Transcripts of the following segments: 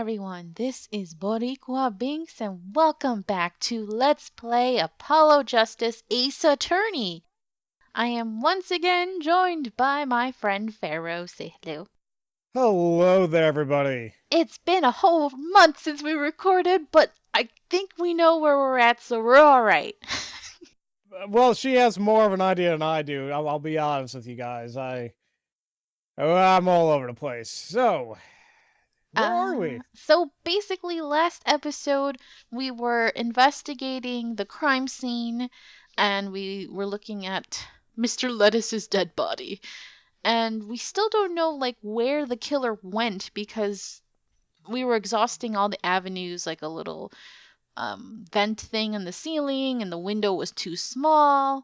everyone. This is Boricua Binks, and welcome back to Let's Play Apollo Justice Ace Attorney. I am once again joined by my friend Pharaoh. Say hello. Hello there, everybody. It's been a whole month since we recorded, but I think we know where we're at, so we're alright. Well, she has more of an idea than I do. I'll be honest with you guys. I'm all over the place. So, where are we? So basically, last episode we were investigating the crime scene and we were looking at Mr. Lettuce's dead body. And we still don't know like where the killer went because we were exhausting all the avenues, like a little vent thing in the ceiling, and the window was too small.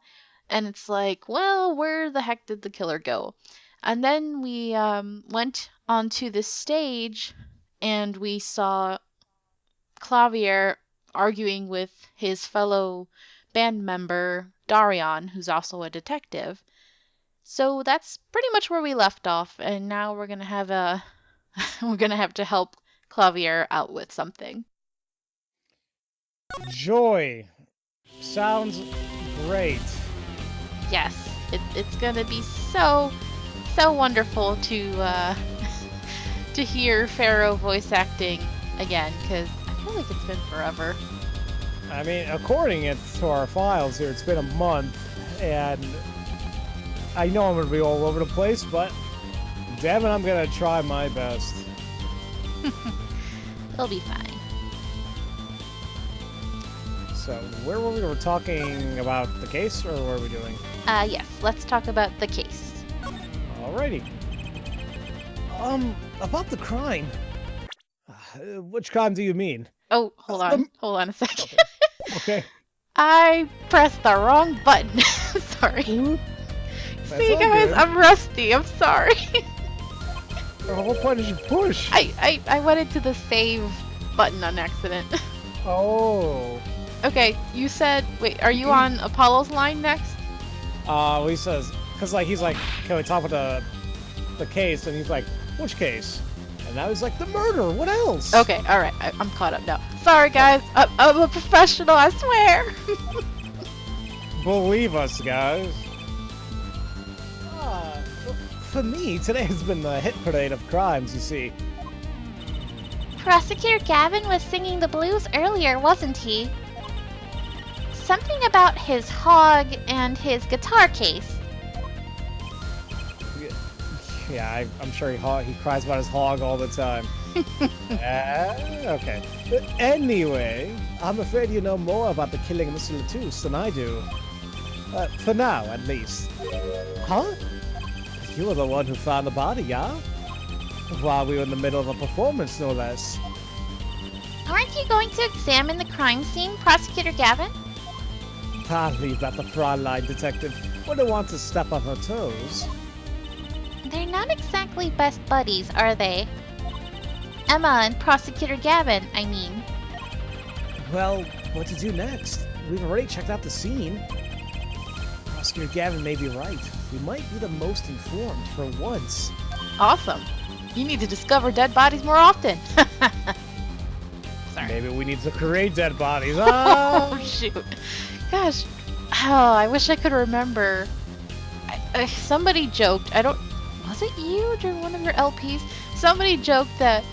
And it's like, well, where the heck did the killer go? And then we went onto the stage and we saw Klavier arguing with his fellow band member, Darion, who's also a detective. So that's pretty much where we left off, and now we're gonna have we're gonna have to help Klavier out with something. Joy. Sounds great. Yes, it's gonna be so wonderful to to hear Pharaoh voice acting again, because I feel like it's been forever. I mean, according to our files here, it's been a month, and I know I'm going to be all over the place, but damn it, I'm going to try my best. It'll be fine. So, where were we? Were talking about the case, or what are we doing? Yes, let's talk about the case. Alrighty. About the crime. Which crime do you mean? Oh, hold on a second. Okay. I pressed the wrong button. Sorry. See, guys, good. I'm rusty. I'm sorry. What button did you push? I went into the save button on accident. Oh. Okay, you said, wait, are you on Apollo's line next? He says, cause like he's like, can we talk about the case? And he's like, which case? And now he's like, the murder. What else? Okay, all right, I'm caught up now. Sorry, guys, I'm a professional. I swear. Believe us, guys. For me, today has been the hit parade of crimes. You see. Prosecutor Gavin was singing the blues earlier, wasn't he? Something about his hog and his guitar case. Yeah, I'm sure he cries about his hog all the time. Okay. But anyway, I'm afraid you know more about the killing of Mr. Latouche than I do. For now, at least. Huh? You were the one who found the body, yeah? While we were in the middle of a performance, no less. Aren't you going to examine the crime scene, Prosecutor Gavin? I'll leave that to Fraulein, Detective. Wouldn't want to step on her toes. They're not exactly best buddies, are they? Emma and Prosecutor Gavin, I mean. Well, what to do next? We've already checked out the scene. Prosecutor Gavin may be right. We might be the most informed for once. Awesome. You need to discover dead bodies more often. Sorry. Maybe we need to create dead bodies. Oh, shoot. Gosh. Oh, I wish I could remember. Somebody joked. Was it you during one of your LPs? Somebody joked that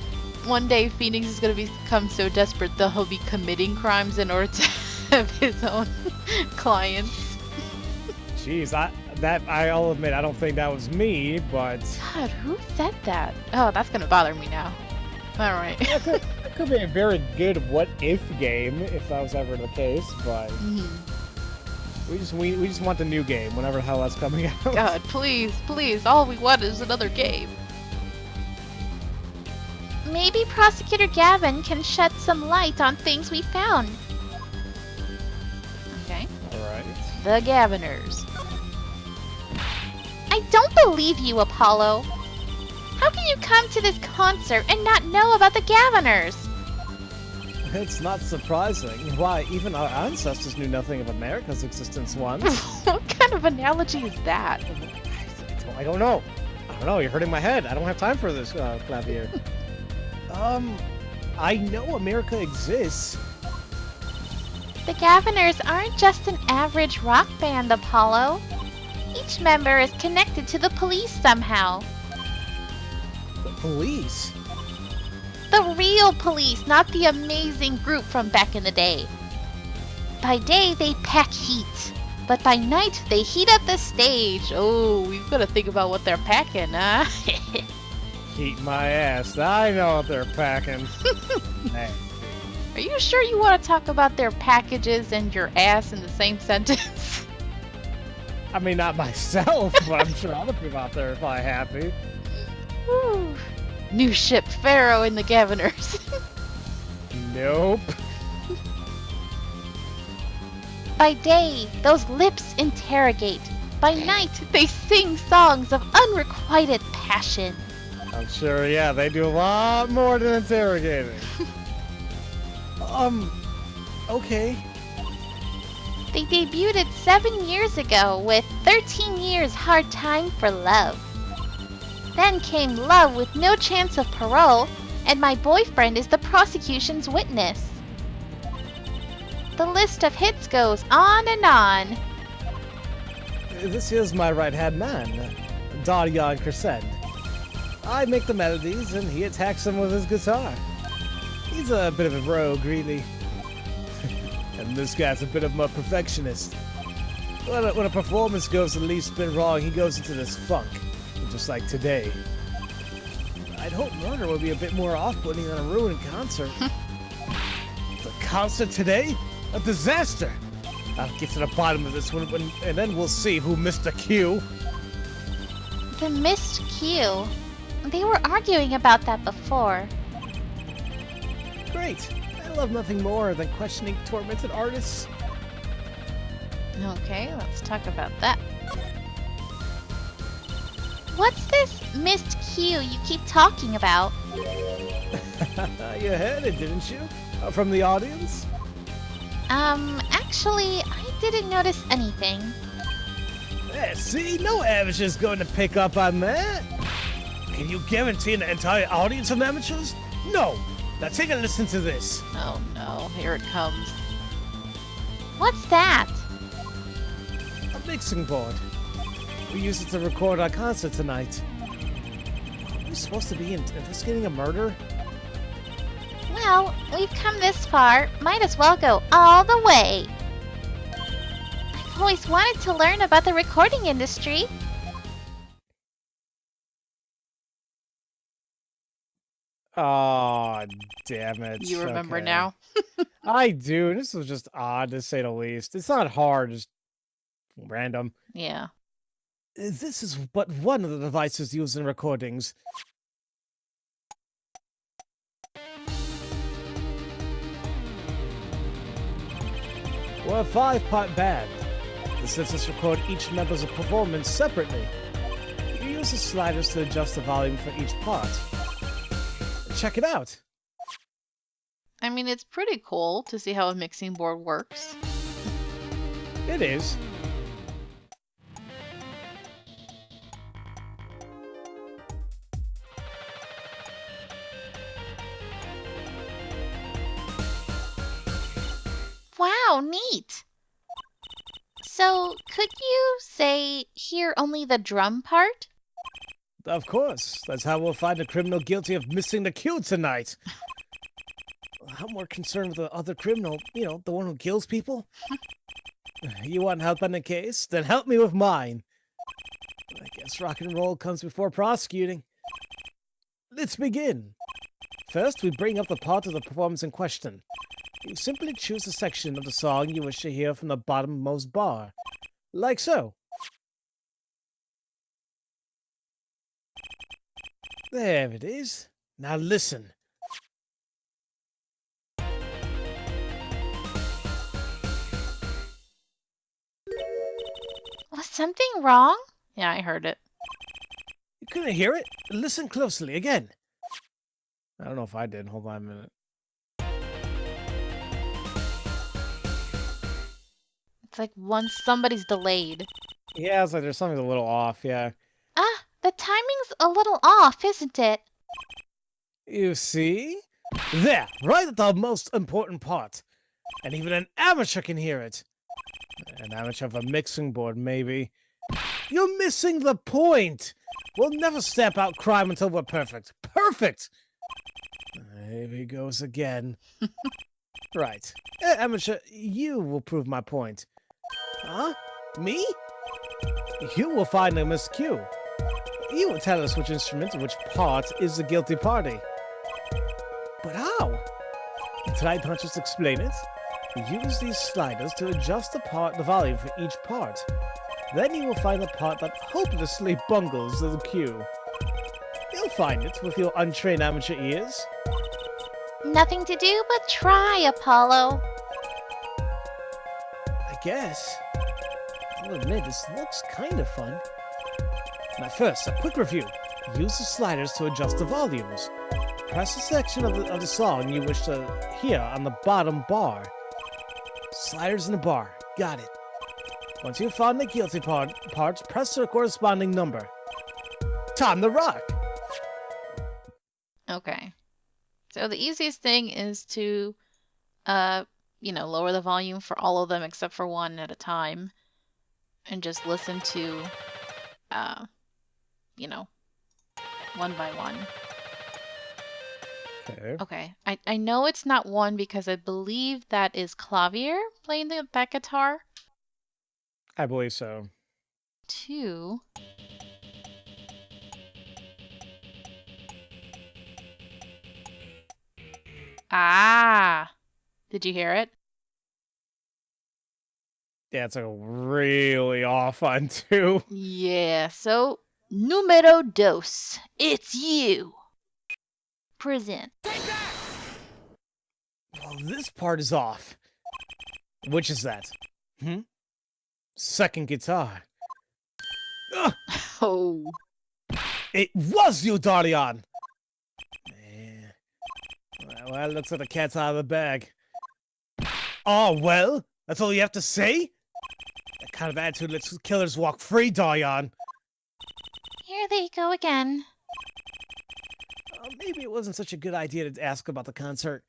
one day Phoenix is going to become so desperate that he'll be committing crimes in order to have his own clients. Jeez, I'll admit, I don't think that was me, but... God, who said that? Oh, that's going to bother me now. Alright. That could be a very good what-if game, if that was ever the case, but... We just want the new game, whenever the hell that's coming out. God, please, all we want is another game. Maybe Prosecutor Gavin can shed some light on things we found. Okay. Alright. The Gaviners. I don't believe you, Apollo. How can you come to this concert and not know about the Gaviners? It's not surprising. Why, even our ancestors knew nothing of America's existence once. What kind of analogy is that? I don't know. You're hurting my head. I don't have time for this, Klavier. I know America exists. The Governors aren't just an average rock band, Apollo. Each member is connected to the police somehow. The police? The real police, not the amazing group from back in the day. By day, they pack heat. But by night, they heat up the stage. Oh, we've got to think about what they're packing, huh? Heat my ass. I know what they're packing. Hey. Are you sure you want to talk about their packages and your ass in the same sentence? I mean, not myself, but I'm sure other people out there are probably happy. Whew. New ship, Pharaoh and the Governors. Nope. By day, those lips interrogate. By night, they sing songs of unrequited passion. I'm sure, yeah, they do a lot more than interrogating. Okay. They debuted 7 years ago with 13 Years Hard Time for Love. Then came Love with No Chance of Parole, and My Boyfriend is the prosecution's witness. The list of hits goes on and on. This here's my right-hand man, Daryan Crescent. I make the melodies, and he attacks them with his guitar. He's a bit of a rogue, really. And this guy's a bit of a perfectionist. When a performance goes the least bit wrong, he goes into this funk, just like today. I'd hope murder would be a bit more off-putting than a ruined concert. The concert today? A disaster! I'll get to the bottom of this one, and then we'll see who missed the cue. The missed cue. They were arguing about that before. Great. I love nothing more than questioning tormented artists. Okay, let's talk about that. What's this missed cue you keep talking about? You heard it, didn't you? From the audience? Actually, I didn't notice anything. Yeah, see? No amateur's going to pick up on that. Can you guarantee an entire audience of amateurs? No. Now take a listen to this. Oh no, here it comes. What's that? A mixing board. We used it to record our concert tonight. Are we supposed to be investigating a murder? Well, we've come this far. Might as well go all the way. I've always wanted to learn about the recording industry. Oh, damn it. You remember Okay. now? I do. This was just odd, to say the least. It's not hard, just random. Yeah. This is but one of the devices used in recordings. We're a 5-part band. This lets us record each member's performance separately. You use the sliders to adjust the volume for each part. Check it out. I mean, it's pretty cool to see how a mixing board works. It is. Wow, neat. So, could you say hear only the drum part? Of course. That's how we'll find a criminal guilty of missing the cue tonight. I'm more concerned with the other criminal, the one who kills people. You want help on the case? Then help me with mine. I guess rock and roll comes before prosecuting. Let's begin. First, we bring up the part of the performance in question. You simply choose a section of the song you wish to hear from the bottommost bar. Like so. There it is. Now listen. Was something wrong? Yeah, I heard it. You couldn't hear it? Listen closely again. I don't know if I did. Hold on a minute. It's like once somebody's delayed. Yeah, it's like there's something a little off, yeah. Ah, the timing's a little off, isn't it? You see? There, right at the most important part. And even an amateur can hear it. An amateur of a mixing board, maybe. You're missing the point! We'll never stamp out crime until we're perfect. Perfect! Here he goes again. Right. Amateur, you will prove my point. Huh? Me? You will find the Miss Q. You will tell us which instrument and which part is the guilty party. But how? Did I not just explain it? Use these sliders to adjust the volume for each part. Then you will find the part that hopelessly bungles the cue. You'll find it with your untrained amateur ears. Nothing to do but try, Apollo. I guess. I'll admit, this looks kind of fun. Now first, a quick review. Use the sliders to adjust the volumes. Press the section of the song you wish to hear on the bottom bar. Sliders in the bar. Got it. Once you've found the guilty parts, press their corresponding number. Time to rock! Okay. So the easiest thing is to, lower the volume for all of them except for one at a time. And just listen to, one by one. Okay. Okay. I know it's not one because I believe that is Klavier playing that guitar. I believe so. 2. Ah! Did you hear it? Yeah, it's like really off on 2. Yeah, so numero dos. It's you. Present. Well, this part is off. Which is that? Second guitar. Ugh! Oh. It was you, Darian! Man. Well, it looks like the cat's out of the bag. Oh, well? That's all you have to say? That kind of attitude lets killers walk free, Darian. Here they go again. Maybe it wasn't such a good idea to ask about the concert.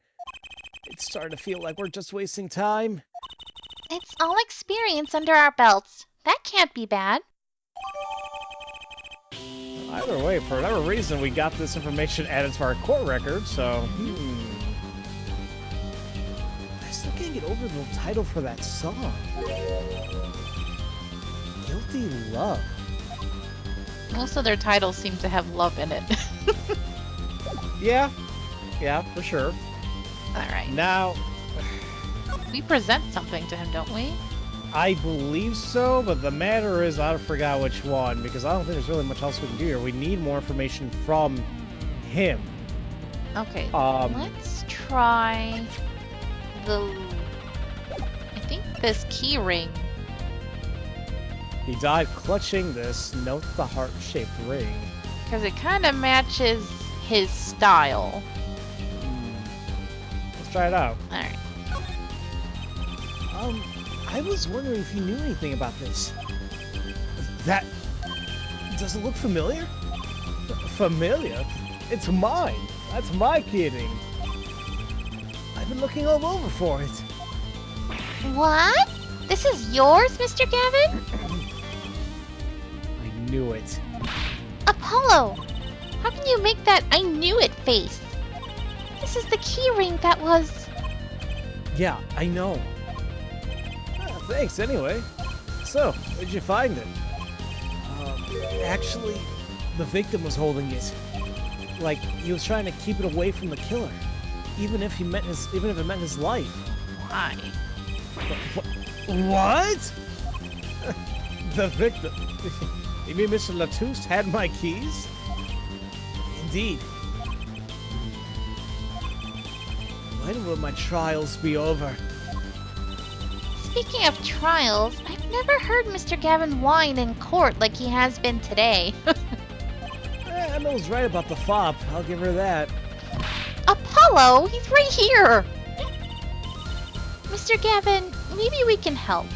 It's starting to feel like we're just wasting time. It's all experience under our belts. That can't be bad. Either way, for whatever reason, we got this information added to our court record, so... I still can't get over the title for that song. Guilty Love. Most of their titles seem to have love in it. Yeah, for sure. Alright. Now, We present something to him, don't we? I believe so, but the matter is I forgot which one, because I don't think there's really much else we can do here. We need more information from him. Okay, Um, let's try the... I think this key ring. He died clutching this note the heart-shaped ring. Because it kind of matches his style. Let's try it out. Alright. I was wondering if you knew anything about this. That... Does it look familiar? Familiar? It's mine. That's my kidding. I've been looking all over for it. What? This is yours, Mr. Gavin? I knew it. Apollo! How can you make that I knew it face? This is the key ring that was... Yeah, I know. Thanks, anyway. So, where'd you find it? Actually, the victim was holding it. Like, he was trying to keep it away from the killer. Even if it meant his life. Why? What? The victim? You mean Mr. Latouche had my keys? Indeed. When will my trials be over? Speaking of trials, I've never heard Mr. Gavin whine in court like he has been today. Emma's right about the fop. I'll give her that. Apollo, he's right here! Mr. Gavin, maybe we can help.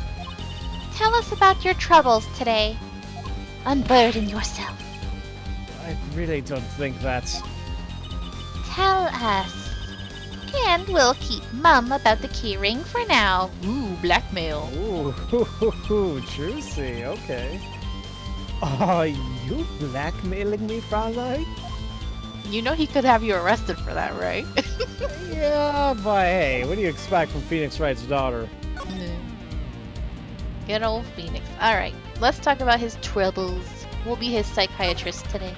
Tell us about your troubles today. Unburden yourself. I really don't think that's... Tell us. And we'll keep mum about the keyring for now. Ooh, blackmail. Ooh, juicy. Okay. Are you blackmailing me, Fraulein? You know he could have you arrested for that, right? Yeah, but hey, what do you expect from Phoenix Wright's daughter? Good old Phoenix. Alright, let's talk about his troubles. We'll be his psychiatrist today.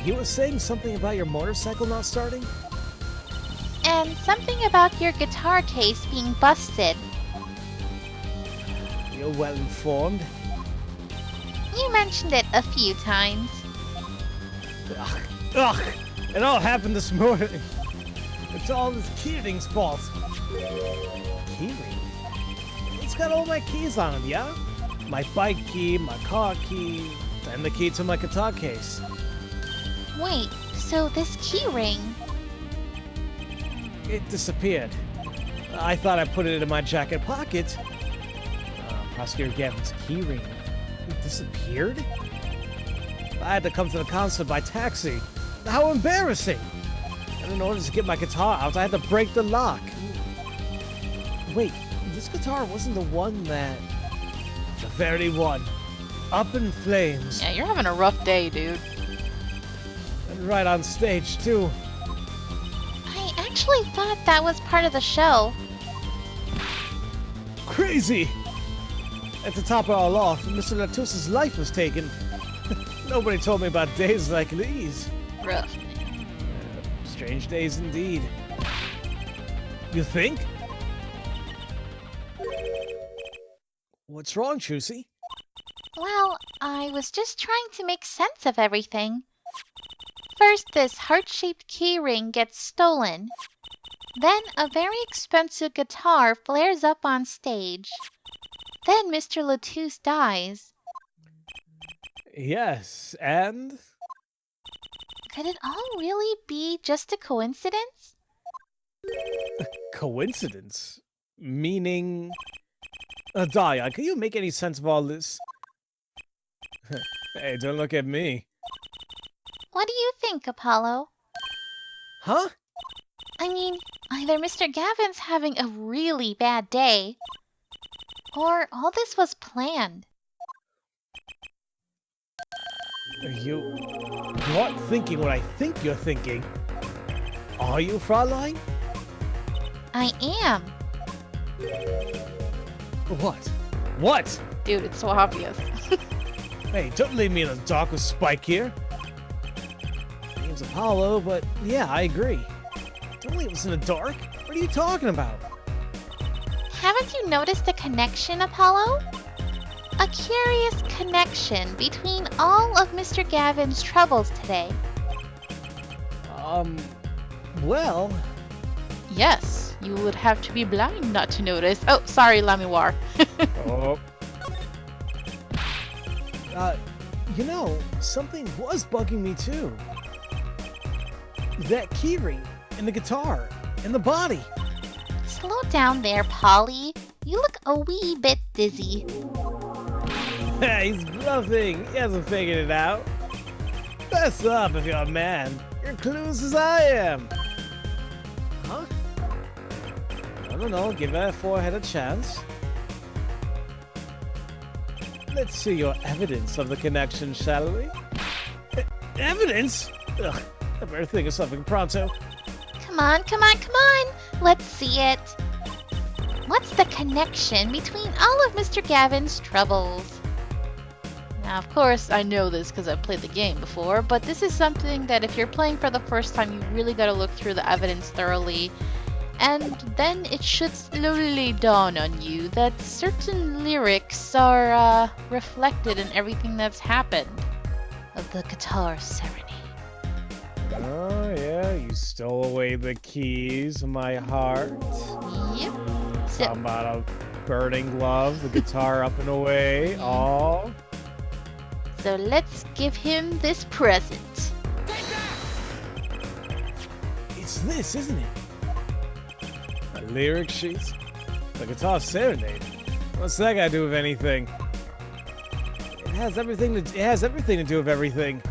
You were saying something about your motorcycle not starting? And something about your guitar case being busted. You're well informed. You mentioned it a few times. Ugh! It all happened this morning. It's all this keyring's fault. Keyring? It's got all my keys on it, yeah? My bike key, my car key, and the key to my guitar case. Wait, so this keyring... It disappeared. I thought I put it in my jacket pocket. Prosecutor Gavin's keyring. It disappeared? I had to come to the concert by taxi. How embarrassing! And in order to get my guitar out, I had to break the lock. Wait, this guitar wasn't the one that... The very one. Up in flames. Yeah, you're having a rough day, dude. And right on stage, too. I actually thought that was part of the show. Crazy! At the top of our loft, Mr. Latus's life was taken. Nobody told me about days like these. Rough. Strange days indeed. You think? What's wrong, Chusey? Well, I was just trying to make sense of everything. First, this heart-shaped keyring gets stolen. Then, a very expensive guitar flares up on stage. Then, Mr. Latus dies. Yes, and? Could it all really be just a coincidence? Coincidence? Meaning? Dahlia, can you make any sense of all this? Hey, don't look at me. What do you think, Apollo? Huh? I mean, either Mr. Gavin's having a really bad day, or all this was planned. You aren't thinking what I think you're thinking. Are you, Fraulein? I am. What? What? Dude, it's so obvious. Hey, don't leave me in the dark with Spike here. Name's Apollo, but yeah, I agree. Don't leave us in the dark. What are you talking about? Haven't you noticed a connection, Apollo? A curious connection between all of Mr. Gavin's troubles today. Well... Yes, you would have to be blind not to notice. Oh, sorry, Lamiwar. Oh. You know, something was bugging me too. That keyring, and the guitar, and the body. Slow down there, Polly. You look a wee bit dizzy. He's bluffing. He hasn't figured it out. Fess up if you're a man. You're clueless as I am. Huh? I don't know. Give that forehead a chance. Let's see your evidence of the connection, shall we? Evidence? Ugh, I better think of something pronto. Come on, come on, come on. Let's see it. What's the connection between all of Mr. Gavin's troubles? Now, of course, I know this because I've played the game before, but this is something that if you're playing for the first time, you really got to look through the evidence thoroughly. And then it should slowly dawn on you that certain lyrics are reflected in everything that's happened of the guitar serenade. Oh, yeah, you stole away the keys of my heart. Yep. Talking about a burning love, the guitar up and away. Oh. So let's give him this present. It's this, isn't it? A lyric sheet? The guitar serenade? What's that got to do with anything? It has everything to do with everything.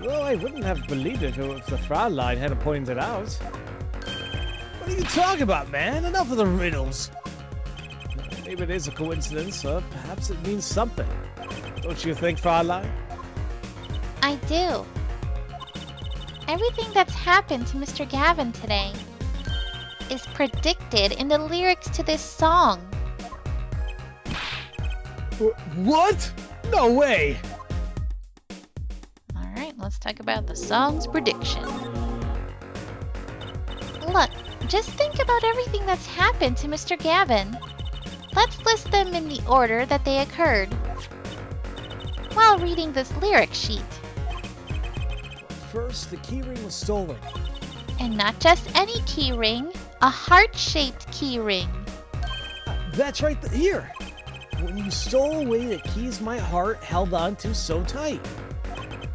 Well, I wouldn't have believed it if the Fraulein hadn't pointed it out. What are you talking about, man? Enough of the riddles. Maybe it is a coincidence, or perhaps it means something. Don't you think, Fraulein? I do. Everything that's happened to Mr. Gavin today is predicted in the lyrics to this song. What? No way! Alright, let's talk about the song's prediction. Look, just think about everything that's happened to Mr. Gavin. Let's list them in the order that they occurred while reading this lyric sheet. First, the keyring was stolen. And not just any keyring, a heart-shaped keyring. That's right here. When you stole away the keys my heart held on to so tight.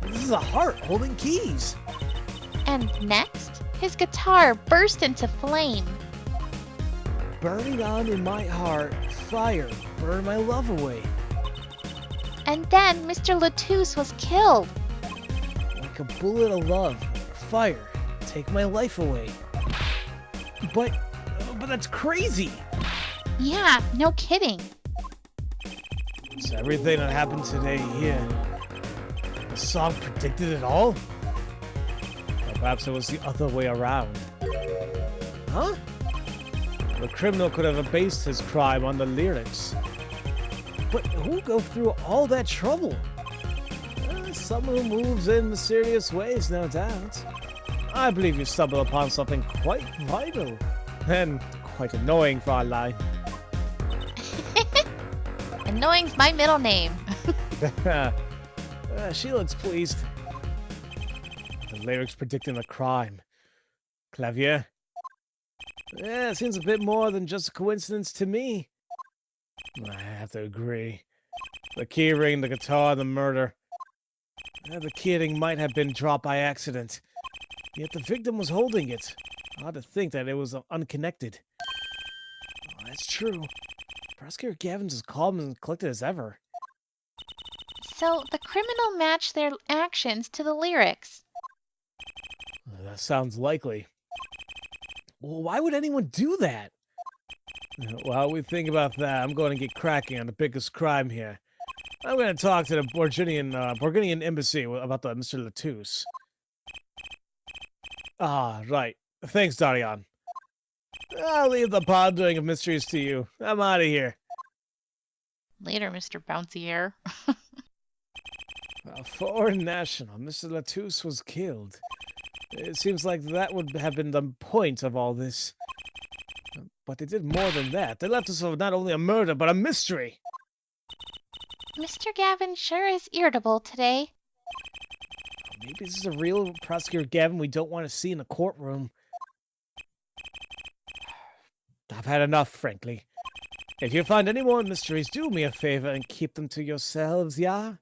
This is a heart holding keys. And next, his guitar burst into flame. Burning on in my heart, fire, burn my love away. And then Mr. Latouche was killed. Like a bullet of love, fire, take my life away. But that's crazy. Yeah, no kidding. Is everything that happened today here? The song predicted it all? Or perhaps it was the other way around. Huh? The criminal could have based his crime on the lyrics. But who go through all that trouble? Someone who moves in mysterious ways, no doubt. I believe you stumbled upon something quite vital. And quite annoying, Fraulein. Annoying's my middle name. She looks pleased. The lyrics predicting a crime. Klavier? Yeah, it seems a bit more than just a coincidence to me. I have to agree. The keyring, the guitar, the murder. The keyring might have been dropped by accident. Yet the victim was holding it. Odd to think that it was unconnected. Oh, that's true. Prosecutor Gavin's as calm and collected as ever. So the criminal matched their actions to the lyrics. That sounds likely. Well, why would anyone do that? While we think about that, I'm going to get cracking on the biggest crime here. I'm going to talk to the Burgundian embassy about the Mr. Latouche. Ah, right. Thanks, Darian. I'll leave the pondering of mysteries to you. I'm out of here. Later, Mr. Bouncy Hair. A foreign national, Mr. Latouche was killed. It seems like that would have been the point of all this. But they did more than that. They left us with not only a murder, but a mystery. Mr. Gavin sure is irritable today. Maybe this is a real Prosecutor Gavin we don't want to see in a courtroom. I've had enough, frankly. If you find any more mysteries, do me a favor and keep them to yourselves, yeah?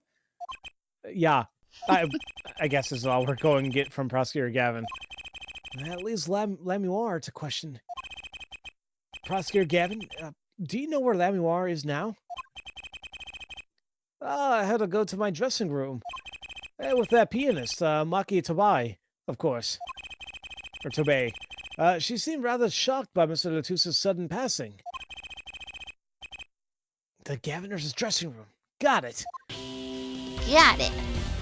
Yeah. I guess is all we're going to get from Prosecutor Gavin. That leaves Lamuar to question. Prosecutor Gavin, do you know where Lamuar is now? I had to go to my dressing room. With that pianist, Maki Tobai, of course. Or Tobey. She seemed rather shocked by Mr. Latouche's sudden passing. The Gaviner's dressing room. Got it. Got it.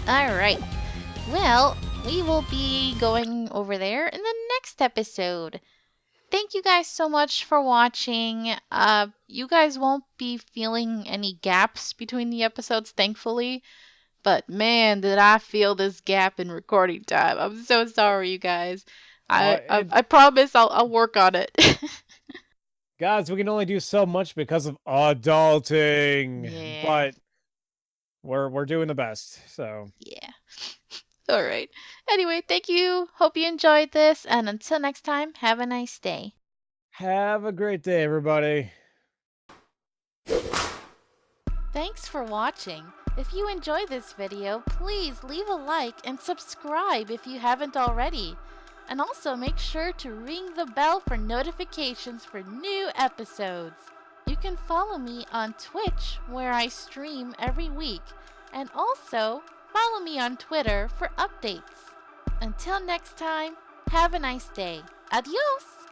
Alright. Well, we will be going over there in the next episode. Thank you guys so much for watching. You guys won't be feeling any gaps between the episodes, thankfully. But man, did I feel this gap in recording time. I'm so sorry, you guys. I promise I'll work on it. Guys, we can only do so much because of adulting. Yeah. But we're doing the best, so. Yeah. All right. Anyway, thank you. Hope you enjoyed this. And until next time, have a nice day. Have a great day, everybody. Thanks for watching. If you enjoyed this video, please leave a like and subscribe if you haven't already. And also make sure to ring the bell for notifications for new episodes. You can follow me on Twitch, where I stream every week, and also follow me on Twitter for updates. Until next time, have a nice day. Adios!